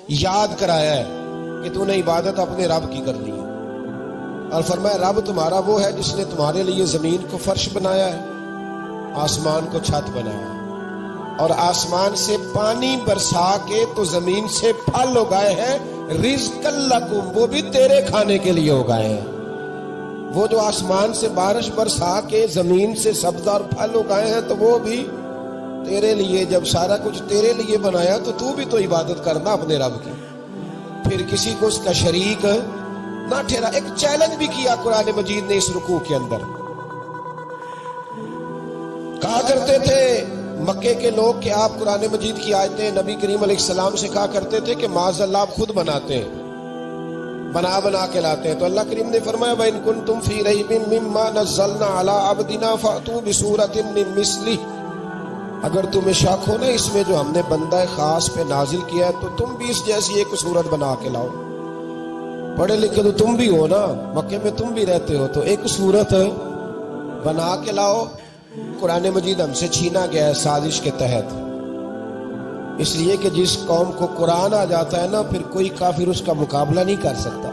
یاد کرایا ہے کہ تو نے عبادت اپنے رب کی کرنی ہے، اور فرمایا رب تمہارا وہ ہے جس نے تمہارے لیے زمین کو فرش بنایا ہے، آسمان کو چھت بنایا ہے، اور آسمان سے پانی برسا کے تو زمین سے پھل اگائے ہیں، رزق لکم، وہ بھی تیرے کھانے کے لیے اگائے ہیں۔ وہ جو آسمان سے بارش برسا کے زمین سے سبز اور پھل اگائے ہیں تو وہ بھی تیرے لیے۔ جب سارا کچھ تیرے لیے بنایا تو بھی تو عبادت کرنا اپنے رب کی، پھر کسی کو اس کا شریک نہ ٹھہرا۔ ایک چیلنج بھی کیا قرآن مجید نے اس رکوع کے اندر، کہا کرتے تھے مکے کے لوگ کہ آپ قرآن مجید کی آیتیں نبی کریم علیہ السلام سے کہا کرتے تھے کہ معاذ اللہ آپ خود بناتے ہیں، بنا کے لاتے ہیں، تو اللہ کریم نے فرمایا وَإِن كُنتُمْ فِي رَيْبٍ مِّمَّا نَزَّلْنَا عَلَىٰ عَبْدِنَا فَأْتُوا بِسُورَةٍ مِّن مِّثْلِهِ، اگر تمہیں شک ہو نا اس میں جو ہم نے بندہ خاص پہ نازل کیا ہے تو تم بھی اس جیسی ایک صورت بنا کے لاؤ۔ پڑھے لکھے تو تم بھی ہو نا، مکے میں تم بھی رہتے ہو، تو ایک صورت بنا کے لاؤ۔ قرآن مجید ہم سے چھینا گیا ہے سازش کے تحت، اس لیے کہ جس قوم کو قرآن آ جاتا ہے نا پھر کوئی کافر اس کا مقابلہ نہیں کر سکتا۔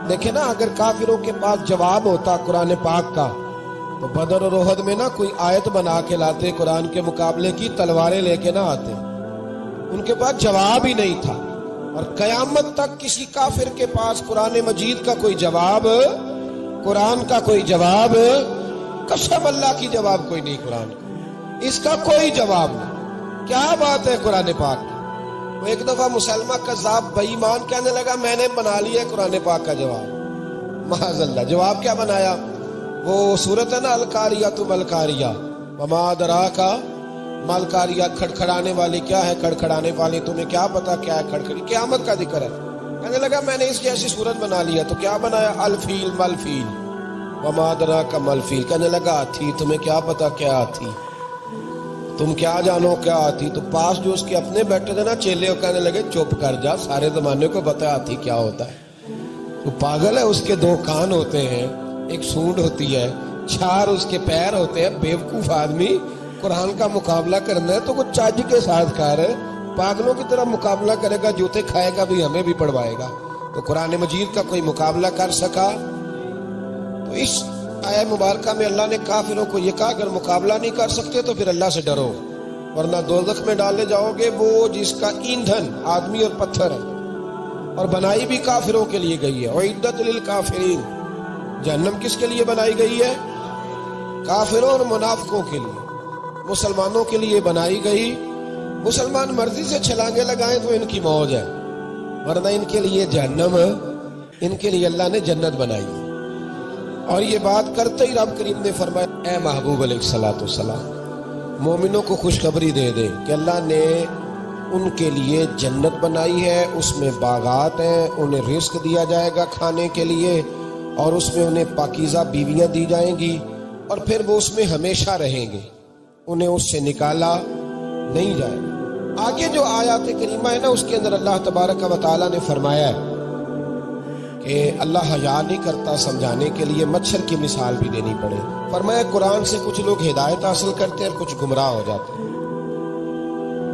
دیکھیں نا اگر کافروں کے پاس جواب ہوتا قرآن پاک کا تو بدر اور احد میں نا کوئی آیت بنا کے لاتے قرآن کے مقابلے کی، تلواریں لے کے نہ آتے، ان کے پاس جواب ہی نہیں تھا۔ اور قیامت تک کسی کافر کے پاس قرآن مجید کا کوئی جواب، قرآن کا کوئی جواب، قسم اللہ کی جواب کوئی نہیں، قرآن کا اس کا کوئی جواب نہیں۔ کیا بات ہے قرآن پاک کی۔ وہ ایک دفعہ مسلمہ کذاب بے ایمان کہنے لگا میں نے بنا لیا ہے قرآن پاک کا جواب، معاذ اللہ۔ جواب کیا بنایا؟ وہ صورت ہے نا القاریۃ ملقاریہ، وما ادراک ملقاریہ، کھڑکھڑانے والی کیا ہے، کھڑکھڑانے والی تمہیں کیا پتا کیا ہے کھڑکھڑی، قیامت کا ذکر ہے۔ کہنے لگا میں نے اس جیسی صورت بنا لیا، تو کیا بنایا؟ الفیل ملفیل، وما ادراک ملفیل۔ کہنے لگا ہاتھی، تمہیں کیا پتا کیا ہاتھی، تم کیا جانو کیا ہاتھی۔ تو پاس جو اس کے اپنے بیٹھے تھے نا چیلے، وہ کہنے لگے چپ کر جا، سارے زمانے کو پتا ہاتھی کیا ہوتا ہے۔ وہ پاگل ہے، اس کے دو کان ہوتے ہیں، ایک سونڈ ہوتی ہے، چار اس کے پیر ہوتے ہیں۔ بیوقوف آدمی، قرآن کا مقابلہ کرنا ہے تو وہ چج کے ساتھ کر، پاگلوں کی طرح مقابلہ کرے گا، جوتے کھائے گا بھی، ہمیں بھی پڑھوائے گا۔ تو قرآن مجید کا کوئی مقابلہ کر سکا؟ تو اس آیہ مبارکہ میں اللہ نے کافروں کو یہ کہا اگر مقابلہ نہیں کر سکتے تو پھر اللہ سے ڈرو، ورنہ دوزخ میں ڈالے جاؤ گے، وہ جس کا ایندھن آدمی اور پتھر ہے، اور بنائی بھی کافروں کے لیے گئی ہے۔ اعدت للکافرین، جہنم کس کے لیے بنائی گئی ہے؟ کافروں اور منافقوں کے لیے۔ مسلمانوں کے لیے بنائی گئی، مسلمان مرضی سے چھلانگے لگائیں تو ان کی موج ہے، ورنہ ان کے لیے جہنم، ان کے لیے اللہ نے جنت بنائی ہے۔ اور یہ بات کرتے ہی رب کریم نے فرمایا اے محبوب علیہ الصلوۃ والسلام، مومنوں کو خوشخبری دے دے کہ اللہ نے ان کے لیے جنت بنائی ہے، اس میں باغات ہیں، انہیں رزق دیا جائے گا کھانے کے لیے، اور اس میں انہیں پاکیزہ بیویاں دی جائیں گی، اور پھر وہ اس میں ہمیشہ رہیں گے، انہیں اس سے نکالا نہیں جائے گا۔ آگے جو آیات کریمہ ہے نا اس کے اندر اللہ تبارک و تعالیٰ نے فرمایا ہے کہ اللہ حیا نہیں کرتا سمجھانے کے لیے مچھر کی مثال بھی دینی پڑے۔ فرمایا قرآن سے کچھ لوگ ہدایت حاصل کرتے ہیں اور کچھ گمراہ ہو جاتے ہیں۔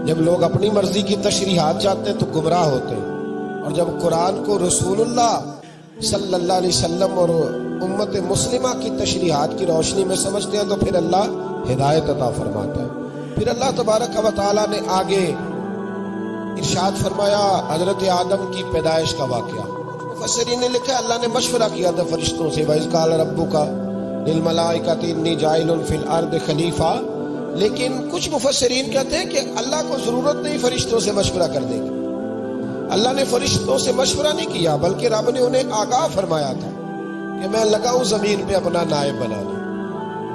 جب لوگ اپنی مرضی کی تشریحات چاہتے ہیں تو گمراہ ہوتے ہیں، اور جب قرآن کو رسول اللہ صلی اللہ علیہ وسلم اور امت مسلمہ کی تشریحات کی روشنی میں سمجھتے ہیں تو پھر اللہ ہدایت عطا فرماتا ہے۔ پھر اللہ تبارک و تعالیٰ نے آگے ارشاد فرمایا حضرت آدم کی پیدائش کا واقعہ۔ مفسرین نے لکھا اللہ نے مشورہ کیا تھا فرشتوں سے، وَإِذْ قَالَ رَبُّكَ لِلْمَلَائِكَةِ إِنِّي جَاعِلٌ فِي الْأَرْضِ خَلِيفَةً، لیکن کچھ مفسرین کہتے ہیں کہ اللہ کو ضرورت نہیں فرشتوں سے مشورہ کرنے کی، اللہ نے فرشتوں سے مشورہ نہیں کیا، بلکہ رب نے انہیں آگاہ فرمایا تھا کہ میں لگا ہوں زمین پہ اپنا نائب بنانے،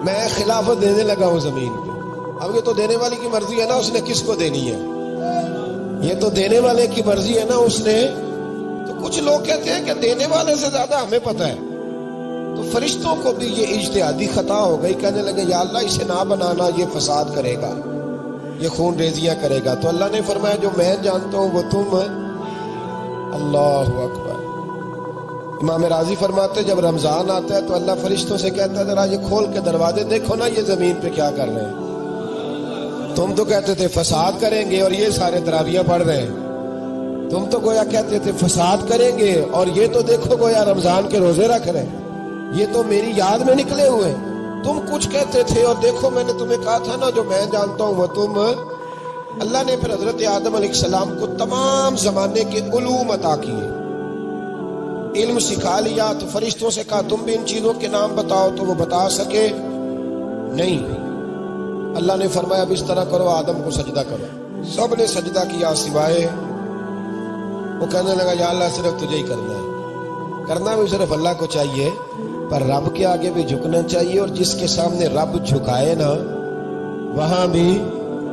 میں خلافت دینے لگا ہوں زمین پہ۔ اب یہ تو دینے والے کی مرضی ہے نا اس نے کس کو دینی ہے، یہ تو دینے والے کی مرضی ہے نا اس نے۔ تو کچھ لوگ کہتے ہیں کہ دینے والے سے زیادہ ہمیں پتہ ہے، تو فرشتوں کو بھی یہ اجتہادی خطا ہو گئی، کہنے لگے یا اللہ اسے نہ بنانا، یہ فساد کرے گا، یہ خون ریزیاں کرے گا۔ تو اللہ نے فرمایا جو میں جانتا ہوں وہ تم، اللہ اکبر۔ امام راضی فرماتے جب رمضان آتا ہے تو اللہ فرشتوں سے کہتا ہے ذرا یہ کھول کے دروازے دیکھو نا یہ زمین پہ کیا کر رہے ہیں، تم تو کہتے تھے فساد کریں گے اور یہ سارے تراویحیں پڑھ رہے ہیں۔ تم تو گویا کہتے تھے فساد کریں گے، اور یہ تو دیکھو گویا رمضان کے روزے رکھ رہے ہیں، یہ تو میری یاد میں نکلے ہوئے ہیں۔ تم کچھ کہتے تھے، اور دیکھو میں نے تمہیں کہا تھا نا جو میں جانتا ہوں وہ تم۔ اللہ نے پھر حضرت آدم علیہ السلام کو تمام زمانے کے علوم عطا کیے، علم سکھا لیا۔ تو فرشتوں سے کہا تم بھی ان چیزوں کے نام بتاؤ، تو وہ بتا سکے نہیں۔ اللہ نے فرمایا اب اس طرح کرو، آدم کو سجدہ کرو۔ سب نے سجدہ کیا سوائے وہ۔ کہنے لگا یا اللہ صرف تجھے ہی کرنا ہے، کرنا بھی صرف اللہ کو چاہیے، پر رب کے آگے بھی جھکنا چاہیے، اور جس کے سامنے رب جھکائے نا وہاں بھی۔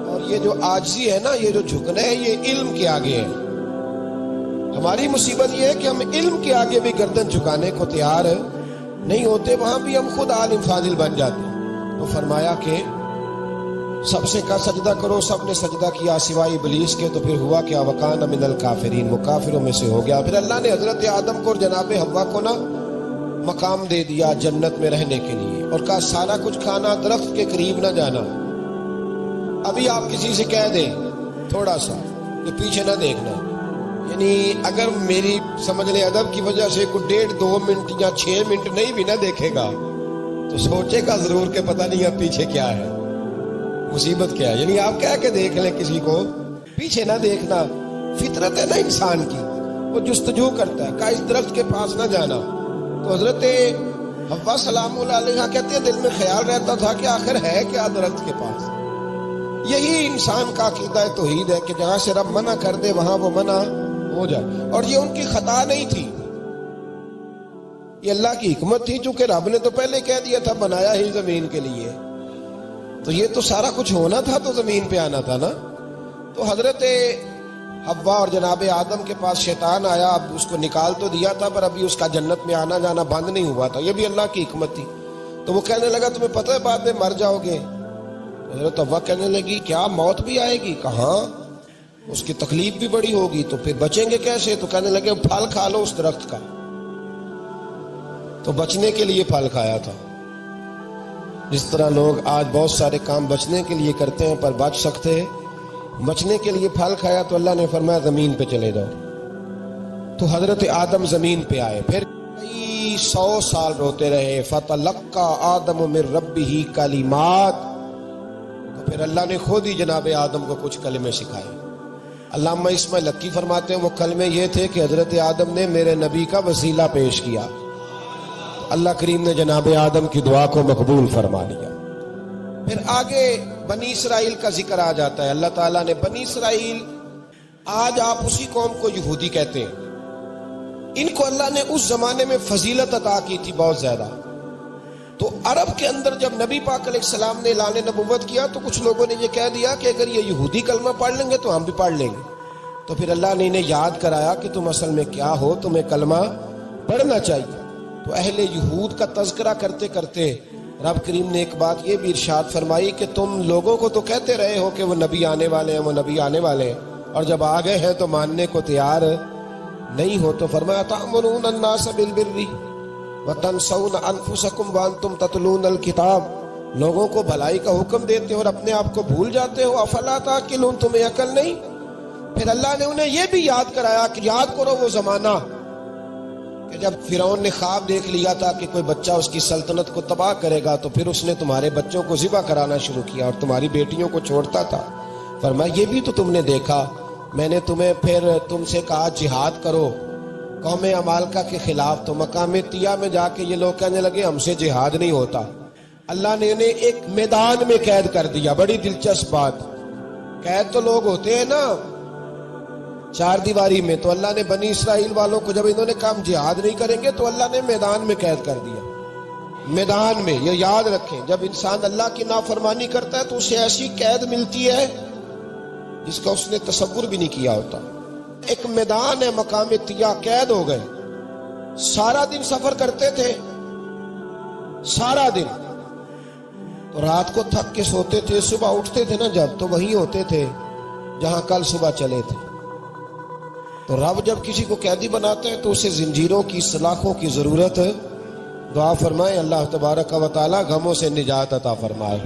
اور یہ جو عاجزی ہے نا، یہ جو جھکنا ہے، یہ علم کے آگے ہے۔ ہماری مصیبت یہ ہے کہ ہم علم کے آگے بھی گردن جھکانے کو تیار نہیں ہوتے، وہاں بھی ہم خود عالم فاضل بن جاتے ہیں۔ تو فرمایا کہ سب سے کہا سجدہ کرو، سب نے سجدہ کیا سوائے ابلیس کے۔ تو پھر ہوا کیا وکان من الکافرین، وہ کافروں میں سے ہو گیا۔ پھر اللہ نے حضرت آدم کو اور جناب حوا کو نا مقام دے دیا جنت میں رہنے کے لیے، اور کہا سارا کچھ کھانا، درخت کے قریب نہ جانا۔ ابھی آپ کسی سے کہہ دیں تھوڑا سا کہ پیچھے نہ دیکھنا، یعنی اگر میری سمجھ لیں ادب کی وجہ سے کوئی 1.5-2 منٹ یا 6 منٹ نہیں بھی نہ دیکھے گا تو سوچے گا ضرور کہ پتہ نہیں اب پیچھے کیا ہے، مصیبت کیا ہے۔ یعنی آپ کہہ کے دیکھ لیں کسی کو، پیچھے نہ دیکھنا فطرت ہے نا انسان کی، وہ جستجو کرتا ہے، کہا اس درخت کے پاس نہ جانا۔ تو حضرت حوا سلام اللہ علیہ کہتے ہیں دل میں خیال رہتا تھا کہ آخر ہے کیا درخت کے پاس۔ یہی انسان کا عقیدہ توحید ہے کہ جہاں سے رب منع کر دے وہاں وہ منع ہو جائے، اور یہ ان کی خطا نہیں تھی، یہ اللہ کی حکمت تھی، چونکہ رب نے تو پہلے کہہ دیا تھا بنایا ہی زمین کے لیے، تو یہ تو سارا کچھ ہونا تھا تو زمین پہ آنا تھا نا۔ تو حضرت حوا اور جناب آدم کے پاس شیطان آیا، اب اس کو نکال تو دیا تھا پر ابھی اس کا جنت میں آنا جانا بند نہیں ہوا تھا، یہ بھی اللہ کی حکمت تھی۔ تو وہ کہنے لگا تمہیں پتہ ہے بعد میں مر جاؤ گے؟ حضرت حوا کہنے لگی کیا موت بھی آئے گی؟ کہاں، اس کی تکلیف بھی بڑی ہوگی، تو پھر بچیں گے کیسے؟ تو کہنے لگے پھل کھا لو اس درخت کا۔ تو بچنے کے لیے پھل کھایا تھا، جس طرح لوگ آج بہت سارے کام بچنے کے لیے کرتے ہیں پر بچ سکتے ہیں، بچنے کے لیے پھل کھایا۔ تو اللہ نے فرمایا زمین پہ چلے جاؤ۔ تو حضرت آدم زمین پہ آئے، پھر کئی 100 سال روتے رہے۔ فَتَلَقَّى آدَمُ مِن رَبِّهِ کَلِمَاتٍ، تو پھر اللہ نے خود ہی جناب آدم کو کچھ کلمے سکھائے۔ علامہ اسماعیل لکی فرماتے ہیں وہ کلمے یہ تھے کہ حضرت آدم نے میرے نبی کا وسیلہ پیش کیا، اللہ کریم نے جناب آدم کی دعا کو مقبول فرما لیا۔ پھر آگے بنی اسرائیل کا ذکر آ جاتا ہے۔ اللہ تعالیٰ نے بنی اسرائیل، آج آپ اسی قوم کو یہودی کہتے ہیں، ان کو اللہ نے اس زمانے میں فضیلت عطا کی تھی بہت زیادہ۔ تو عرب کے اندر جب نبی پاک علیہ السلام نے اعلان نبوت کیا تو کچھ لوگوں نے یہ کہہ دیا کہ اگر یہ یہودی کلمہ پڑھ لیں گے تو ہم بھی پڑھ لیں گے۔ تو پھر اللہ نے انہیں یاد کرایا کہ تم اصل میں کیا ہو، تمہیں کلمہ پڑھنا چاہیے۔ تو اہل یہود کا تذکرہ کرتے کرتے رب کریم نے ایک بات یہ بھی ارشاد فرمائی کہ تم لوگوں کو تو کہتے رہے ہو کہ وہ نبی آنے والے ہیں، وہ نبی آنے والے ہیں، اور جب آ گئے ہیں تو ماننے کو تیار نہیں ہو۔ تو فرمایا تأمرون الناس بالبر وتنسون انفسکم وانتم تتلون الکتاب، لوگوں کو بھلائی کا حکم دیتے ہو اور اپنے آپ کو بھول جاتے ہو۔ افلا تعقلون، تمہیں عقل نہیں؟ پھر اللہ نے انہیں یہ بھی یاد کرایا کہ یاد کرو وہ زمانہ کہ جب فرعون نے خواب دیکھ لیا تھا کہ کوئی بچہ اس کی سلطنت کو تباہ کرے گا، تو پھر اس نے تمہارے بچوں کو ذبح کرانا شروع کیا اور تمہاری بیٹیوں کو چھوڑتا تھا۔ فرمایا یہ بھی تو تم نے دیکھا، میں نے تمہیں پھر تم سے کہا جہاد کرو قوم عمالقہ کے خلاف، تو مقام طیہ میں جا کے یہ لوگ کہنے لگے ہم سے جہاد نہیں ہوتا۔ اللہ نے انہیں ایک میدان میں قید کر دیا۔ بڑی دلچسپ بات، قید تو لوگ ہوتے ہیں نا چار دیواری میں، تو اللہ نے بنی اسرائیل والوں کو جب انہوں نے کہا ہم جہاد نہیں کریں گے تو اللہ نے میدان میں قید کر دیا۔ میدان میں، یہ یاد رکھیں، جب انسان اللہ کی نافرمانی کرتا ہے تو اسے ایسی قید ملتی ہے جس کا اس نے تصور بھی نہیں کیا ہوتا۔ ایک میدان ہے مقام طیہ، قید ہو گئے، سارا دن سفر کرتے تھے، سارا دن، تو رات کو تھک کے سوتے تھے، صبح اٹھتے تھے نا جب، تو وہیں ہوتے تھے جہاں کل صبح چلے تھے۔ تو رب جب کسی کو قیدی بناتے ہیں تو اسے زنجیروں کی، سلاخوں کی ضرورت ہے۔ دعا فرمائے اللہ تبارک و تعالی غموں سے نجات عطا فرمائے،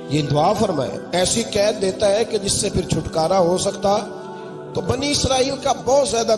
یہ دعا فرمائے۔ ایسی قید دیتا ہے کہ جس سے پھر چھٹکارا ہو سکتا تو بنی اسرائیل کا بہت زیادہ